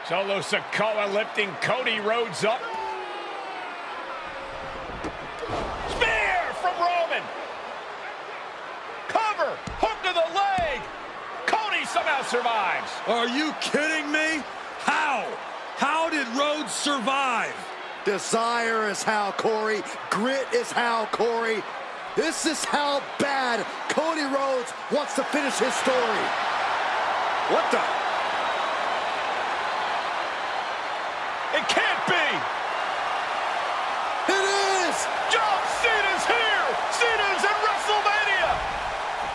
Solo Sikoa lifting Cody Rhodes up. Spear from Roman. Cover, hook to the leg. Cody somehow survives. Are you kidding me? How? How did Rhodes survive? Desire is how, Corey. Grit is how, Corey. This is how bad Cody Rhodes wants to finish his story. What the? It can't be. It is! John Cena's here. Cena's in WrestleMania.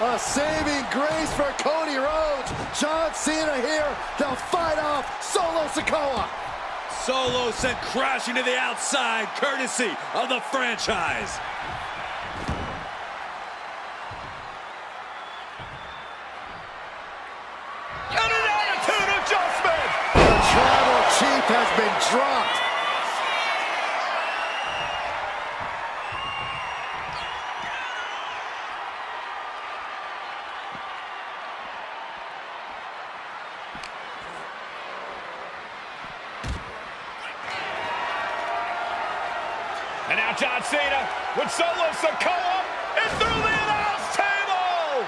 A saving grace for Cody Rhodes. John Cena here to fight off Solo Sikoa. Solo sent crashing to the outside, courtesy of the franchise. And an attitude adjustment. The tribal chief has been dropped. And now John Cena with Solo Sikoa and through the announce table.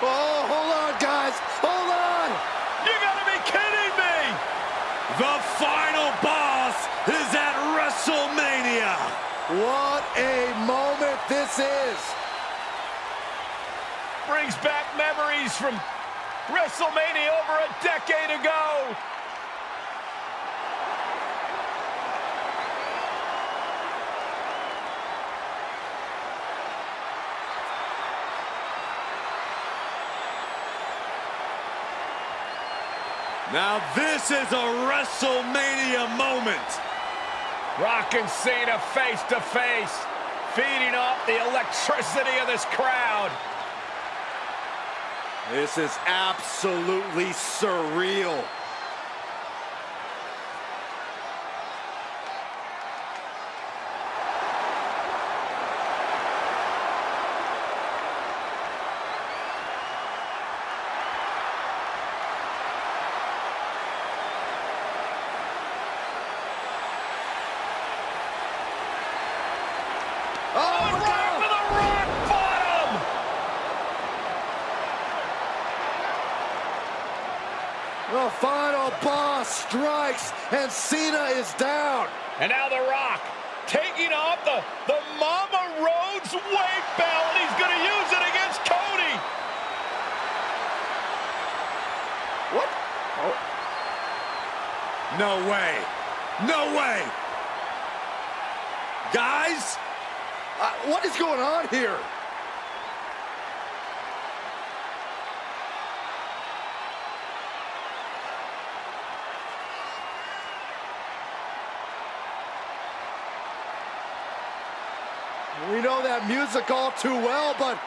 Oh, hold on, guys. Hold on. You gotta be kidding me. The final boss is at WrestleMania. What a moment this is. Brings back memories from WrestleMania over a decade ago. Now this is a WrestleMania moment. Rock and Cena face to face, feeding off the electricity of this crowd. This is absolutely surreal. Oh, right for the rock bottom! The final boss strikes, and Cena is down. And now The Rock taking off the Mama Rhodes weight belt, and he's going to use it against Cody. What? Oh. No way. No way. Guys, What is going on here? We know that music all too well, but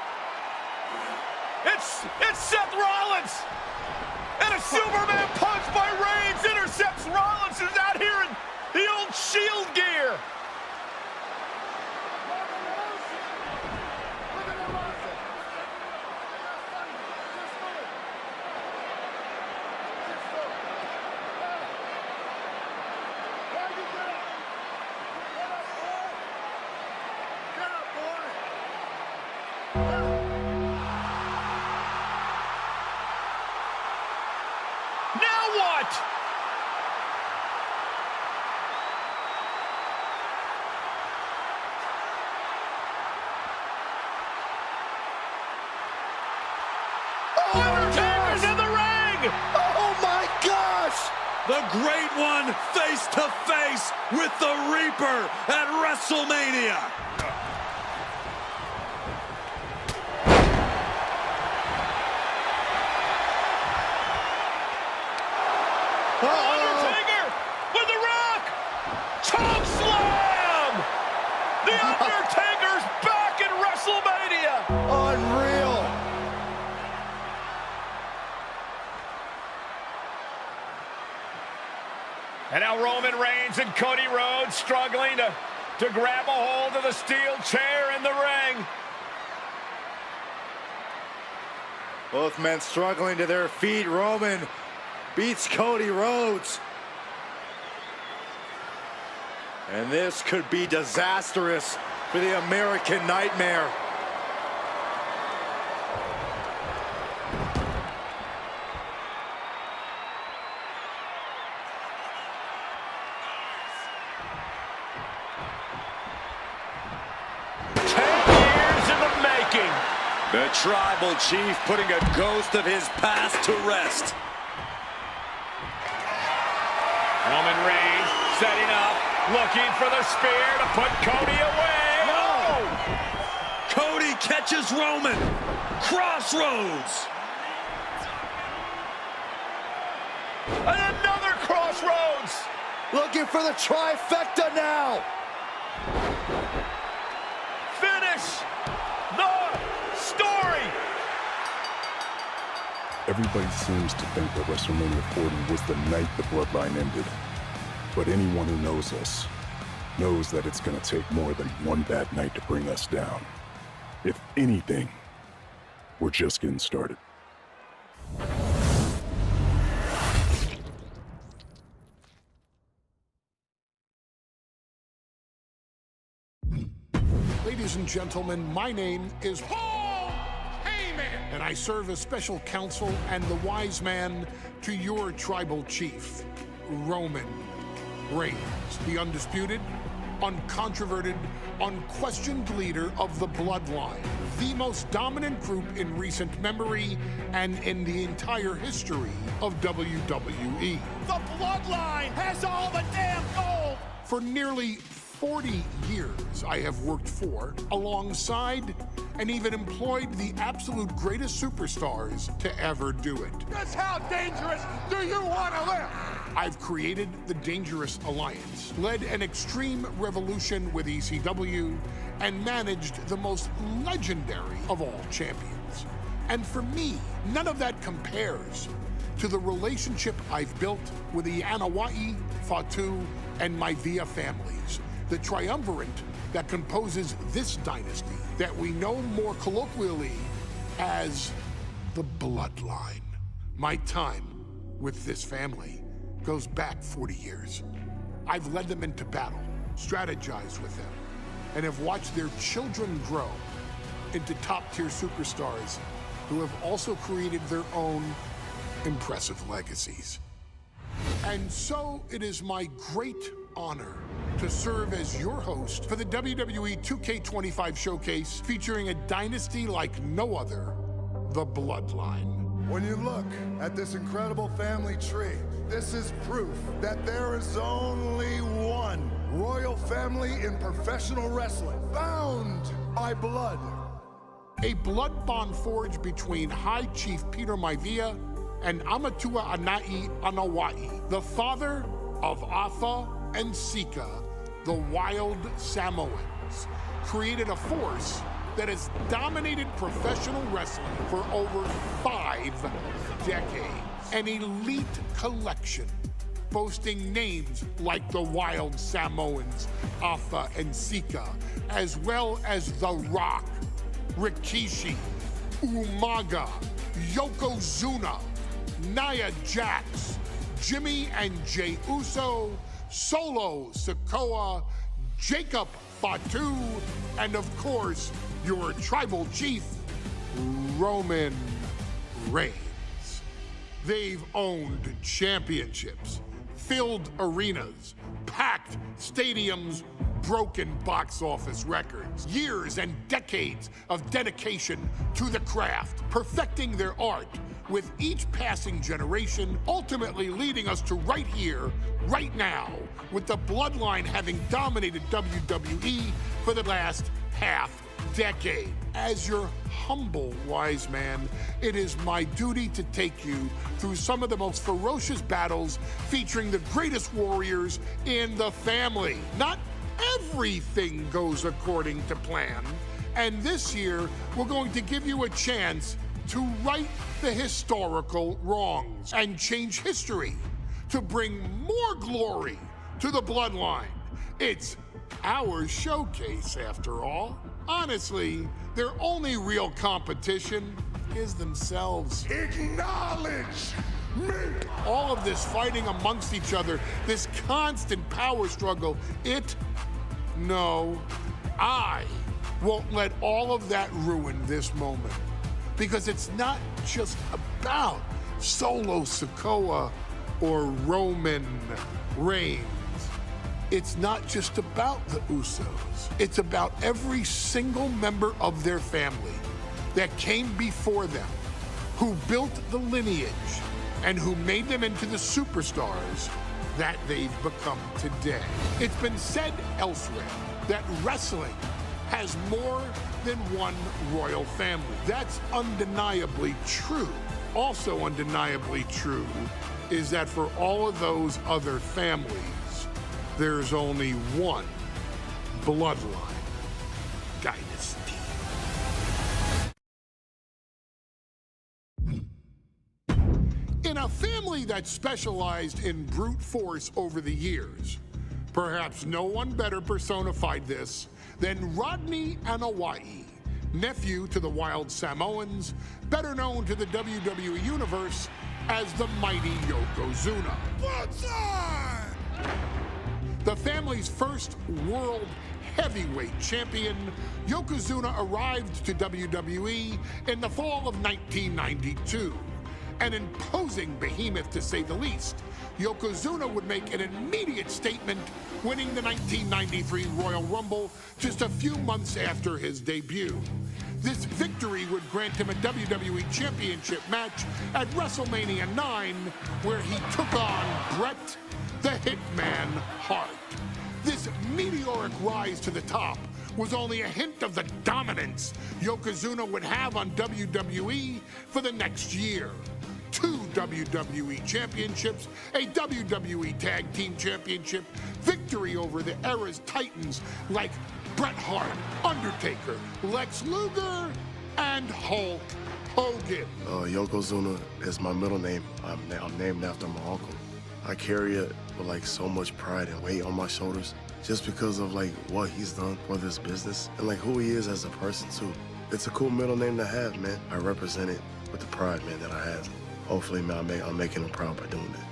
It's Seth Rollins. And a Superman punch by Reigns intercepts Rollins, who's out here in the old Shield gear. Now what? oh my Undertaker's gosh! in the ring! Oh my gosh! the great one face to face with the Reaper at WrestleMania. Undertaker with the Rock! Choke slam! The Undertaker's back in WrestleMania! Unreal! And now Roman Reigns and Cody Rhodes struggling to to grab a hold of the steel chair in the ring. Both men struggling to their feet. Roman beats Cody Rhodes. And this could be disastrous for the American Nightmare. The Tribal Chief putting a ghost of his past to rest. Roman Reigns setting up, looking for the spear to put Cody away. No! Cody catches Roman. Crossroads. And another crossroads. Looking for the trifecta now. Finish the story. Everybody seems to think that WrestleMania 40 was the night the Bloodline ended. But anyone who knows us knows that it's going to take more than one bad night to bring us down. If anything, we're just getting started. Ladies and gentlemen, my name is Paul Heyman, and I serve as special counsel and the wise man to your tribal chief, Roman Reigns, the undisputed, uncontroverted, unquestioned leader of the Bloodline, the most dominant group in recent memory and in the entire history of WWE. The Bloodline has all the damn gold. For nearly 40 years, I have worked for, alongside, and even employed the absolute greatest superstars to ever do it. Just how dangerous do you want to live? I've created the Dangerous Alliance, led an extreme revolution with ECW, and managed the most legendary of all champions. And for me, none of that compares to the relationship I've built with the Anoa'i, Fatu, and Maivia families, the triumvirate that composes this dynasty that we know more colloquially as the Bloodline. My time with this family goes back 40 years. I've led them into battle, strategized with them, and have watched their children grow into top-tier superstars who have also created their own impressive legacies. And so it is my great honor to serve as your host for the WWE 2K25 Showcase, featuring a dynasty like no other, the Bloodline. When you look at this incredible family tree, this is proof that there is only one royal family in professional wrestling, bound by blood. A blood bond forged between High Chief Peter Maivia and Amatua Anai Anoa'i, the father of Afa and Sika, the wild Samoans, created a force that has dominated professional wrestling for over 5 decades. An elite collection boasting names like the wild Samoans, Afa and Sika, as well as The Rock, Rikishi, Umaga, Yokozuna, Nia Jax, Jimmy and Jey Uso, Solo Sikoa, Jacob Fatu, and of course, your tribal chief, Roman Reigns. They've owned championships, filled arenas, packed stadiums, broken box office records, years and decades of dedication to the craft, perfecting their art with each passing generation, ultimately leading us to right here, right now, with the Bloodline having dominated WWE for the last half-decade. As your humble wise man, it is my duty to take you through some of the most ferocious battles featuring the greatest warriors in the family. Not everything goes according to plan, and this year we're going to give you a chance to right the historical wrongs and change history to bring more glory to the Bloodline. It's our showcase, after all. Honestly, their only real competition is themselves. Acknowledge me! All of this fighting amongst each other, this constant power struggle, no, I won't let all of that ruin this moment. Because it's not just about Solo Sikoa or Roman Reigns. It's not just about the Usos. It's about every single member of their family that came before them, who built the lineage and who made them into the superstars that they've become today. It's been said elsewhere that wrestling has more than one royal family. That's undeniably true. Also undeniably true is that for all of those other families, there's only one Bloodline dynasty. In a family that specialized in brute force over the years, perhaps no one better personified this than Rodney Anawai, nephew to the Wild Samoans, better known to the WWE Universe as the mighty Yokozuna. The family's first world heavyweight champion, Yokozuna arrived to WWE in the fall of 1992. An imposing behemoth, to say the least, Yokozuna would make an immediate statement, winning the 1993 Royal Rumble just a few months after his debut. This victory would grant him a WWE Championship match at WrestleMania 9, where he took on Bret the Hitman Hart. This meteoric rise to the top was only a hint of the dominance Yokozuna would have on WWE for the next year. 2 WWE championships, a WWE Tag Team Championship, victory over the era's titans like Bret Hart, Undertaker, Lex Luger, and Hulk Hogan. Yokozuna is my middle name. I'm named after my uncle. I carry it with like so much pride and weight on my shoulders just because of like what he's done for this business and like who he is as a person too. It's a cool middle name to have, man. I represent it with the pride, man, that I have. Hopefully, man, I'm making him proud by doing that.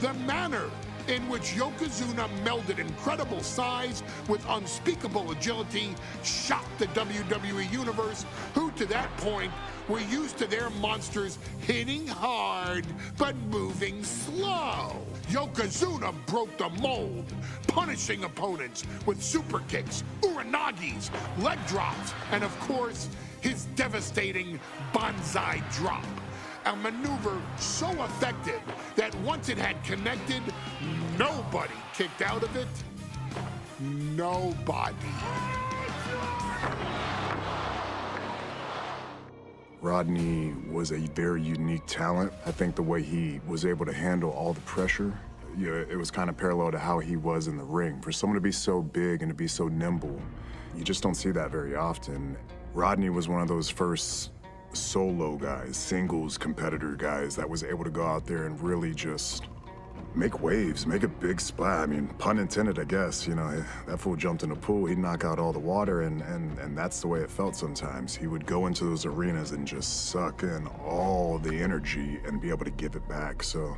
The manner in which Yokozuna melded incredible size with unspeakable agility shocked the WWE Universe, who to that point were used to their monsters hitting hard but moving slow. Yokozuna broke the mold, punishing opponents with super kicks, uranagis, leg drops, and of course, his devastating Banzai drop. A maneuver so effective that once it had connected, nobody kicked out of it. Nobody. Rodney was a very unique talent. I think the way he was able to handle all the pressure, it was kind of parallel to how he was in the ring. For someone to be so big and to be so nimble, you just don't see that very often. Rodney was one of those first solo guys, singles competitor guys that was able to go out there and really just make waves, make a big splash. I mean, pun intended, I guess. You know, that fool jumped in the pool, he'd knock out all the water, and that's the way it felt sometimes. He would go into those arenas and just suck in all the energy and be able to give it back. So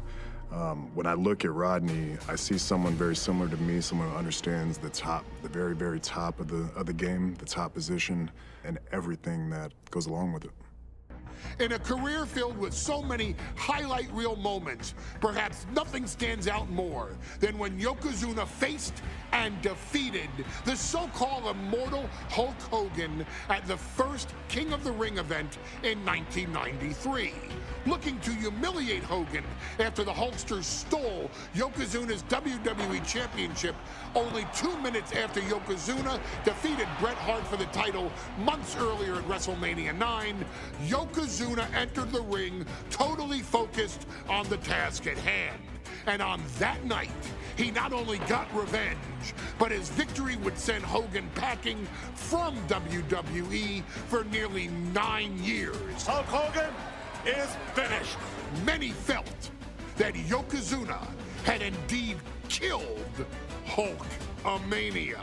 when I look at Rodney, I see someone very similar to me, someone who understands the top, the very, very top of the game, the top position, and everything that goes along with it. In a career filled with so many highlight reel moments, perhaps nothing stands out more than when Yokozuna faced and defeated the so-called immortal Hulk Hogan at the first King of the Ring event in 1993. Looking to humiliate Hogan after the Hulkster stole Yokozuna's WWE Championship only 2 minutes after Yokozuna defeated Bret Hart for the title months earlier at WrestleMania 9, Yokozuna entered the ring totally focused on the task at hand. And on that night, he not only got revenge, but his victory would send Hogan packing from WWE for nearly 9 years. Hulk Hogan is finished. Many felt that Yokozuna had indeed killed Hulk Hulkamania.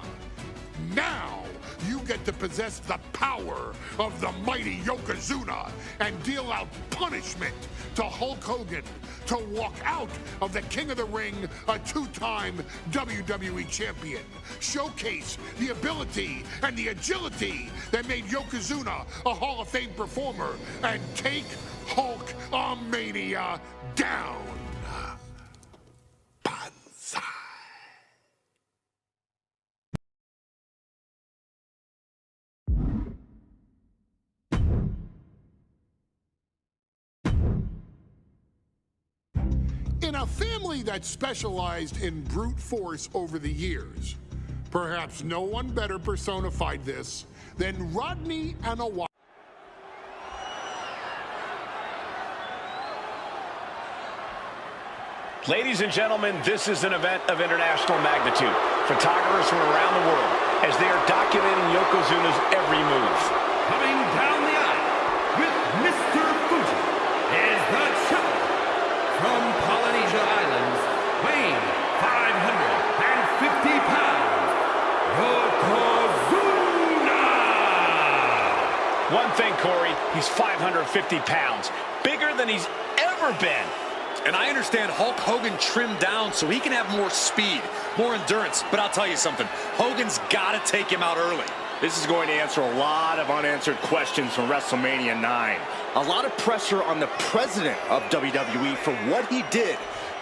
Now you get to possess the power of the mighty Yokozuna and deal out punishment to Hulk Hogan to walk out of the King of the Ring, a two-time WWE champion. Showcase the ability and the agility that made Yokozuna a Hall of Fame performer and take Hulkamania down. Banzai. In a family that specialized in brute force over the years, perhaps no one better personified this than Rodney and a Ladies and gentlemen, this is an event of international magnitude. Photographers from around the world as they are documenting Yokozuna's every move. Coming down the aisle with Mr. Fuji is the champion from Polynesia Islands, weighing 550 pounds, Yokozuna! One thing, Corey, he's 550 pounds, bigger than he's ever been. And I understand Hulk Hogan trimmed down so he can have more speed, more endurance. But I'll tell you something, Hogan's got to take him out early. This is going to answer a lot of unanswered questions from WrestleMania 9. A lot of pressure on the president of WWE for what he did.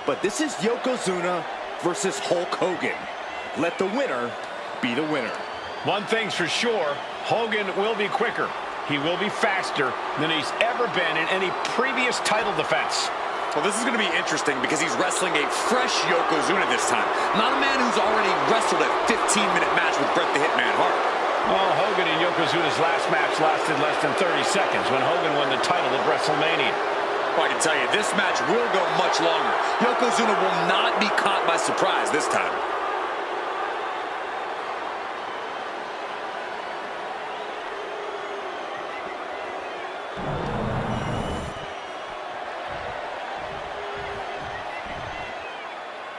But this is Yokozuna versus Hulk Hogan. Let the winner be the winner. One thing's for sure, Hogan will be quicker. He will be faster than he's ever been in any previous title defense. Well, this is going to be interesting because he's wrestling a fresh Yokozuna this time. Not a man who's already wrestled a 15-minute match with Bret the Hitman Hart. Well, Hogan and Yokozuna's last match lasted less than 30 seconds when Hogan won the title at WrestleMania. Well, I can tell you, this match will go much longer. Yokozuna will not be caught by surprise this time.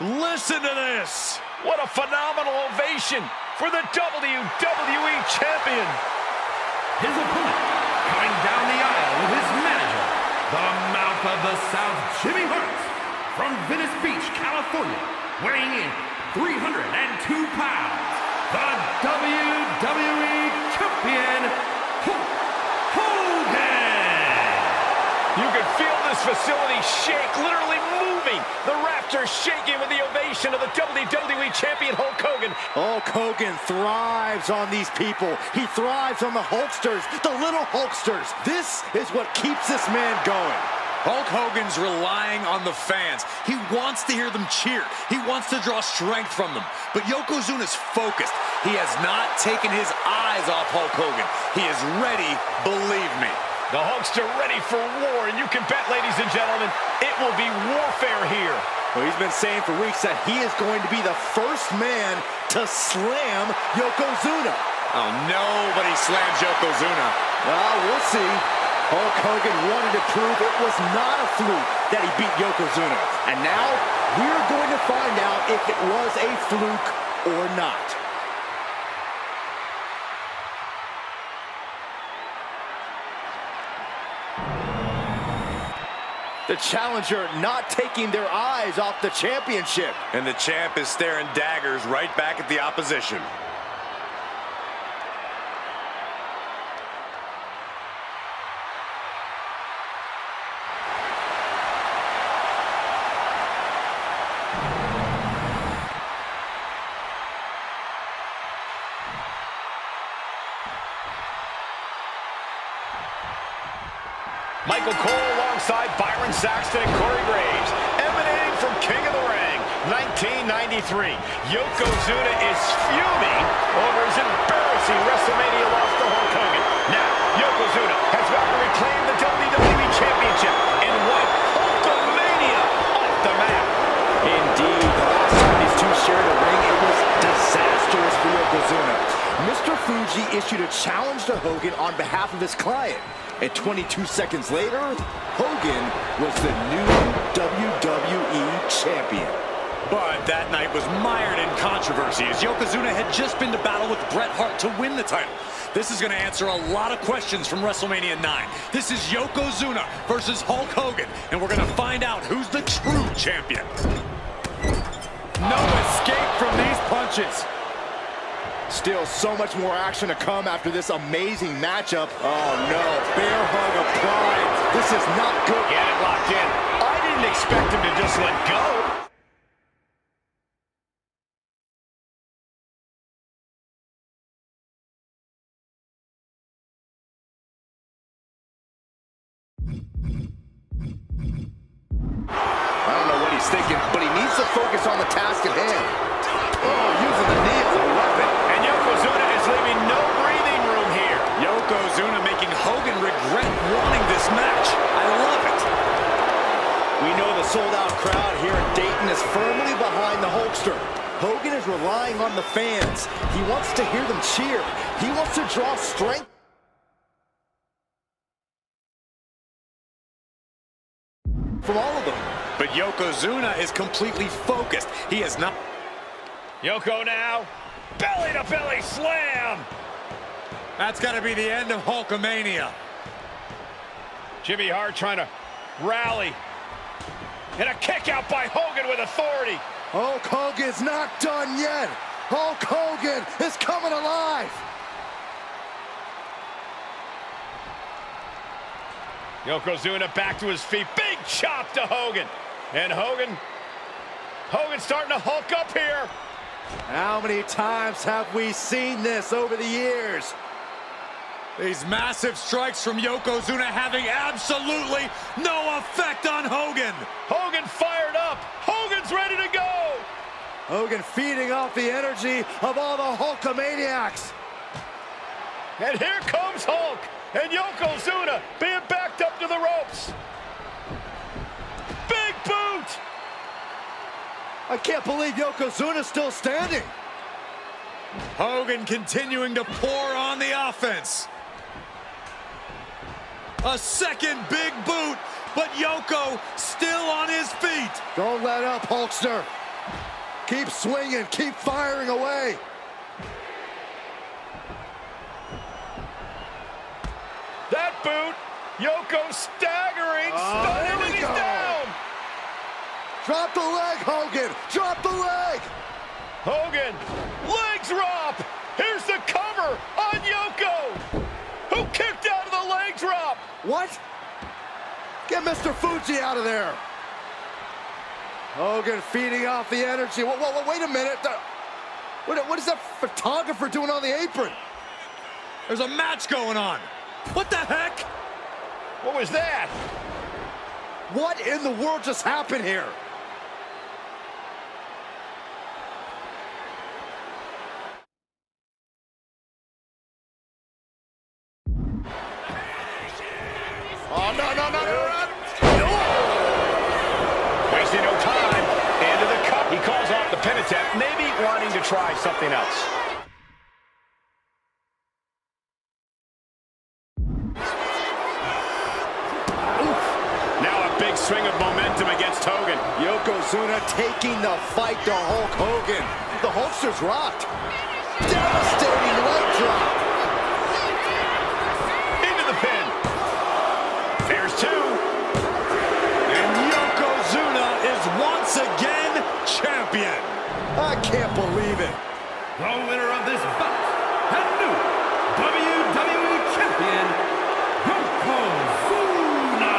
Listen to this! What a phenomenal ovation for the WWE Champion! His opponent, coming down the aisle with his manager, the mouth of the South, Jimmy Hart, from Venice Beach, California, weighing in 302 pounds, the WWE Champion, Hulk Hogan! You can feel this facility shake, literally moving. The rafters shaking with the ovation of the WWE Champion Hulk Hogan. Hulk Hogan thrives on these people. He thrives on the Hulksters, the little Hulksters. This is what keeps this man going. Hulk Hogan's relying on the fans. He wants to hear them cheer. He wants to draw strength from them. But Yokozuna's focused. He has not taken his eyes off Hulk Hogan. He is ready, believe me. The Hulkster ready for war, and you can bet, ladies and gentlemen, it will be warfare here. Well, he's been saying for weeks that he is going to be the first man to slam Yokozuna. Oh, nobody slams Yokozuna. Well, we'll see. Hulk Hogan wanted to prove it was not a fluke that he beat Yokozuna. And now, we're going to find out if it was a fluke or not. The challenger not taking their eyes off the championship. And the champ is staring daggers right back at the opposition. Michael Cole alongside Byron Saxton and Corey Graves, emanating from King of the Ring, 1993. Yokozuna is fuming over his embarrassing WrestleMania loss to Hulk Hogan. Now, Yokozuna has got to reclaim the WWE Championship and wipe Hulkamania off the map. Indeed, the last time these two shared a ring, it was disastrous for Yokozuna. Mr. Fuji issued a challenge to Hogan on behalf of his client. And 22 seconds later, Hogan was the new WWE Champion. But that night was mired in controversy as Yokozuna had just been to battle with Bret Hart to win the title. This is going to answer a lot of questions from WrestleMania 9. This is Yokozuna versus Hulk Hogan, and we're going to find out who's the true champion. No escape from these punches. Still so much more action to come after this amazing matchup. Oh no, bear hug of pride. This is not good. Get it locked in. I didn't expect him to just let go. I don't know what he's thinking, but he needs to focus on the task at hand. Oh, using the knee as a weapon. And Yokozuna is leaving no breathing room here. Yokozuna making Hogan regret wanting this match. I love it. We know the sold-out crowd here in Dayton is firmly behind the Hulkster. Hogan is relying on the fans. He wants to hear them cheer. He wants to draw strength from all of them. But Yokozuna is completely focused. He is not. Yoko now. Belly-to-belly slam. That's got to be the end of Hulkamania. Jimmy Hart trying to rally. And a kick out by Hogan with authority. Hulk Hogan's not done yet. Hulk Hogan is coming alive. Yokozuna back to his feet. Big chop to Hogan. And Hogan's starting to hulk up here. How many times have we seen this over the years? These massive strikes from Yokozuna having absolutely no effect on Hogan. Hogan fired up. Hogan's ready to go. Hogan feeding off the energy of all the Hulkamaniacs. And here comes Hulk. And Yokozuna being backed up to the ropes. Big boot. I can't believe Yokozuna's still standing. Hogan continuing to pour on the offense. A second big boot, but Yoko still on his feet. Don't let up, Hulkster. Keep swinging, keep firing away. That boot, Yoko staggering, stunning, and he's down. Drop the leg, Hogan. Drop the leg. Hogan, leg drop. Here's the cover on Yoko, who kicked out of the leg drop. What? Get Mr. Fuji out of there. Hogan feeding off the energy. Wait a minute. What is that photographer doing on the apron? There's a match going on. What the heck? What was that? What in the world just happened here? Oh, no. Wasting no time. Into the cup. He calls off the pin attempt, maybe wanting to try something else. Swing of momentum against Hogan. Yokozuna taking the fight to Hulk Hogan. The Hulkster's rocked. Devastating leg drop. Into the pin. There's two. And Yokozuna is once again champion. I can't believe it. The winner of this bout, and new WWE Champion, Yokozuna.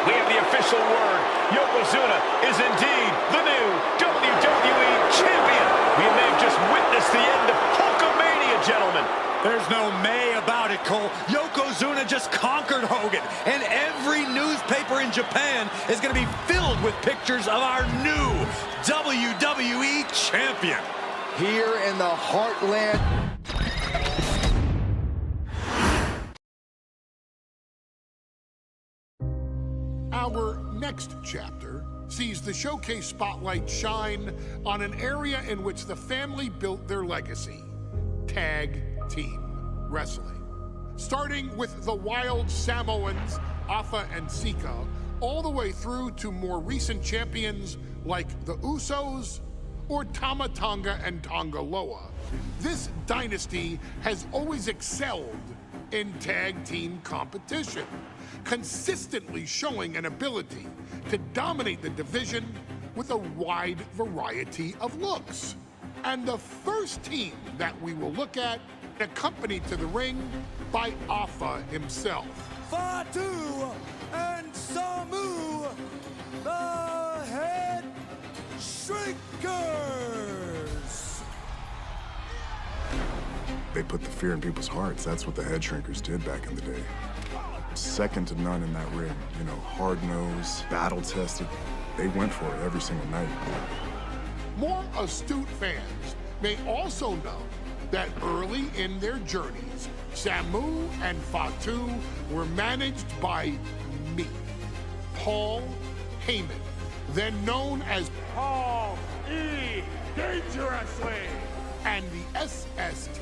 We have the official word. Yokozuna is indeed the new WWE Champion. We may have just witnessed the end of Hulkamania, gentlemen. There's no may about it, Cole. Yokozuna just conquered Hogan, and every newspaper in Japan is going to be filled with pictures of our new WWE Champion. Here in the heartland. Our next chapter sees the Showcase spotlight shine on an area in which the family built their legacy: tag team wrestling. Starting with the Wild Samoans, Afa and Sika, all the way through to more recent champions like the Usos or Tama Tonga and Tonga Loa. This dynasty has always excelled in tag team competition, consistently showing an ability to dominate the division with a wide variety of looks. And the first team that we will look at, accompanied to the ring by Alpha himself. Fatu and Samu, the Headshrinkers. They put the fear in people's hearts. That's what the Headshrinkers did back in the day. Second to none in that ring. You know, hard-nosed, battle-tested. They went for it every single night. More astute fans may also know that early in their journeys, Samu and Fatu were managed by me, Paul Heyman, then known as Paul E. Dangerously, and the SST,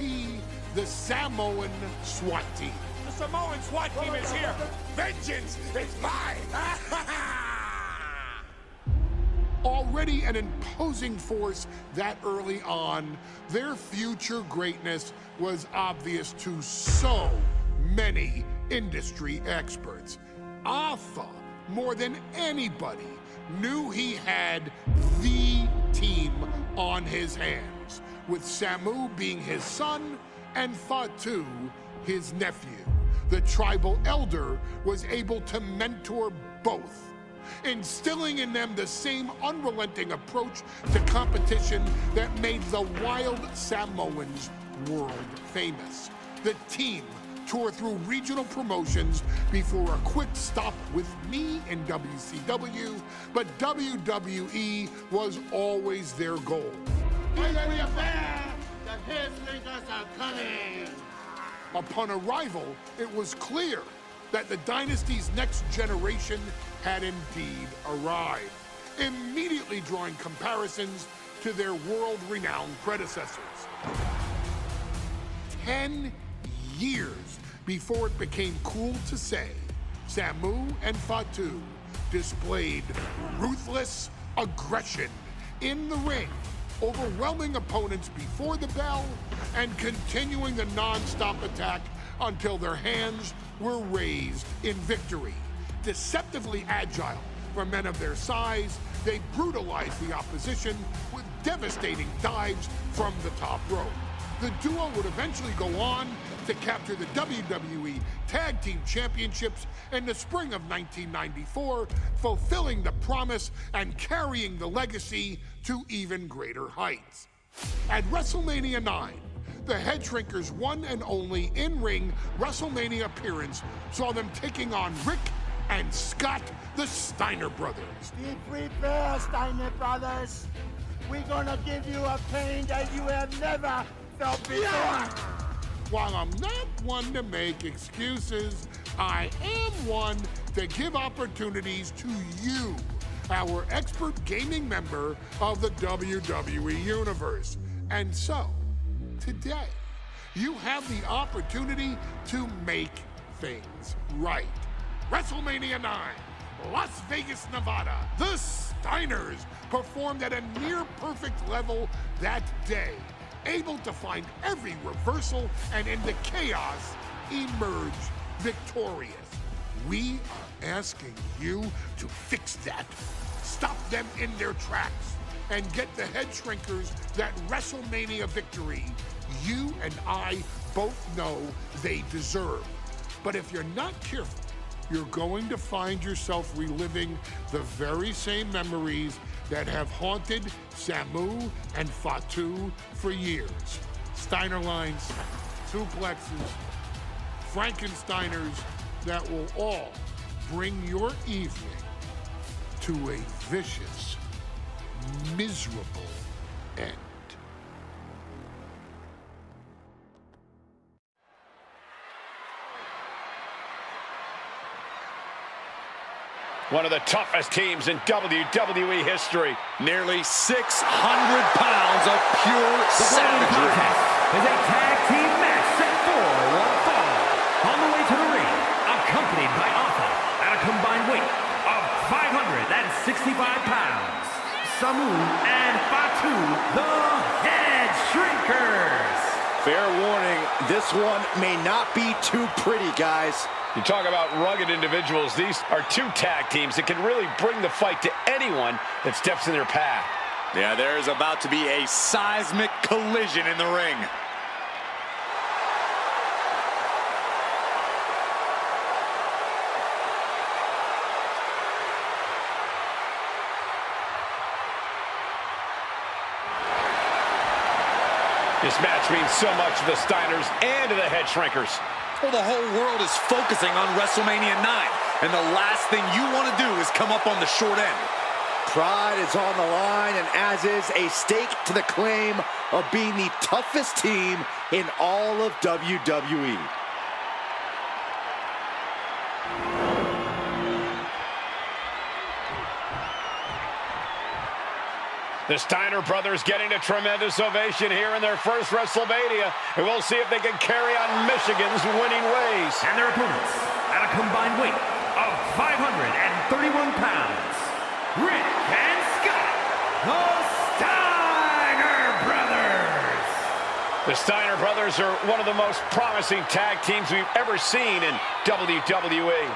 the Samoan SWAT team. The Samoan SWAT team is here. Vengeance is mine. Already an imposing force that early on, their future greatness was obvious to so many industry experts. Alpha, more than anybody, knew he had the team on his hands, with Samu being his son and Fatu his nephew. The tribal elder was able to mentor both, instilling in them the same unrelenting approach to competition that made the wild Samoans world famous. The team toured through regional promotions before a quick stop with me in WCW, but WWE was always their goal. The Headshrinkers are coming. Upon arrival, it was clear that the dynasty's next generation had indeed arrived, immediately drawing comparisons to their world-renowned predecessors. 10 years before it became cool to say, Samu and Fatu displayed ruthless aggression in the ring, overwhelming opponents before the bell and continuing the non-stop attack until their hands were raised in victory. Deceptively agile for men of their size, they brutalized the opposition with devastating dives from the top rope. The duo would eventually go on to capture the WWE Tag Team Championships in the spring of 1994, fulfilling the promise and carrying the legacy to even greater heights. At WrestleMania 9, the Headshrinkers' one and only in-ring WrestleMania appearance saw them taking on Rick and Scott, the Steiner brothers. Be prepared, Steiner brothers. We're gonna give you a pain that you have never felt before. While I'm not one to make excuses, I am one to give opportunities to you, our expert gaming member of the WWE Universe. And so, today, you have the opportunity to make things right. WrestleMania 9, Las Vegas, Nevada. The Steiners performed at a near-perfect level that day, able to find every reversal and in the chaos emerge victorious. We are asking you to fix that, stop them in their tracks, and get the Headshrinkers that WrestleMania victory you and I both know they deserve. But if you're not careful, you're going to find yourself reliving the very same memories that have haunted Samu and Fatu for years. Steiner lines, suplexes, Frankensteiners that will all bring your evening to a vicious, miserable end. One of the toughest teams in WWE history. Nearly 600 pounds of pure savagery. Is a tag team match set for one fall. On the way to the ring, accompanied by Alpha at a combined weight of Fair warning, this one may not be too pretty, guys. You talk about rugged individuals. These are two tag teams that can really bring the fight to anyone that steps in their path. Yeah, there is about to be a seismic collision in the ring. This match means so much to the Steiners and to the Headshrinkers. Well, the whole world is focusing on WrestleMania 9, and the last thing you want to do is come up on the short end. Pride is on the line, and as is a stake to the claim of being the toughest team in all of WWE. The Steiner brothers getting a tremendous ovation here in their first WrestleMania, and we'll see if they can carry on Michigan's winning ways. And their opponents, at a combined weight of 531 pounds, Rick and Scott, the Steiner Brothers. The Steiner brothers are one of the most promising tag teams we've ever seen in WWE.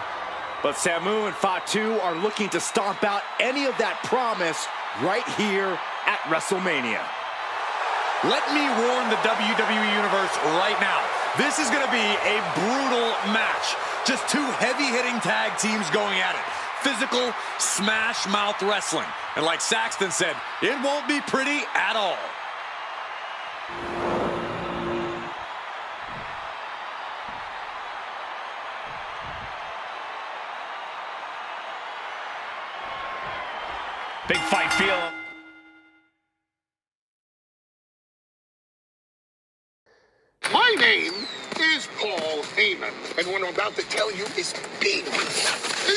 But Samu and Fatu are looking to stomp out any of that promise right here at WrestleMania. Let me warn the WWE Universe right now. This is going to be a brutal match. Just two heavy-hitting tag teams going at it. Physical, smash-mouth wrestling. And like Saxton said, it won't be pretty at all. Big fight feel. My name is Paul Heyman, and what I'm about to tell you is big.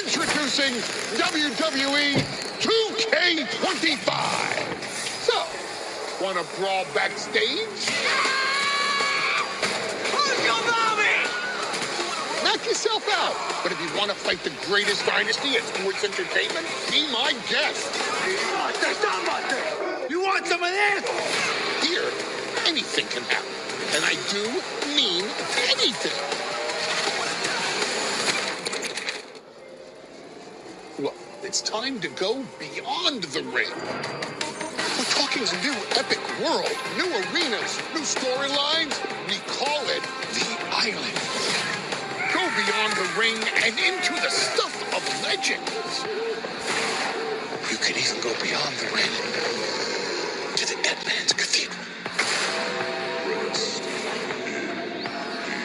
Introducing WWE 2K25. So, want to brawl backstage? Who's your mommy? Knock yourself out. But if you want to fight the greatest dynasty in sports entertainment, be my guest. You want some of this? Here, anything can happen. And I do mean anything. Look, it's time to go beyond the ring. We're talking a new epic world, new arenas, new storylines. We call it the Island. Go beyond the ring and into the stuff of legends. You could even go beyond the ring to the dead man's cathedral.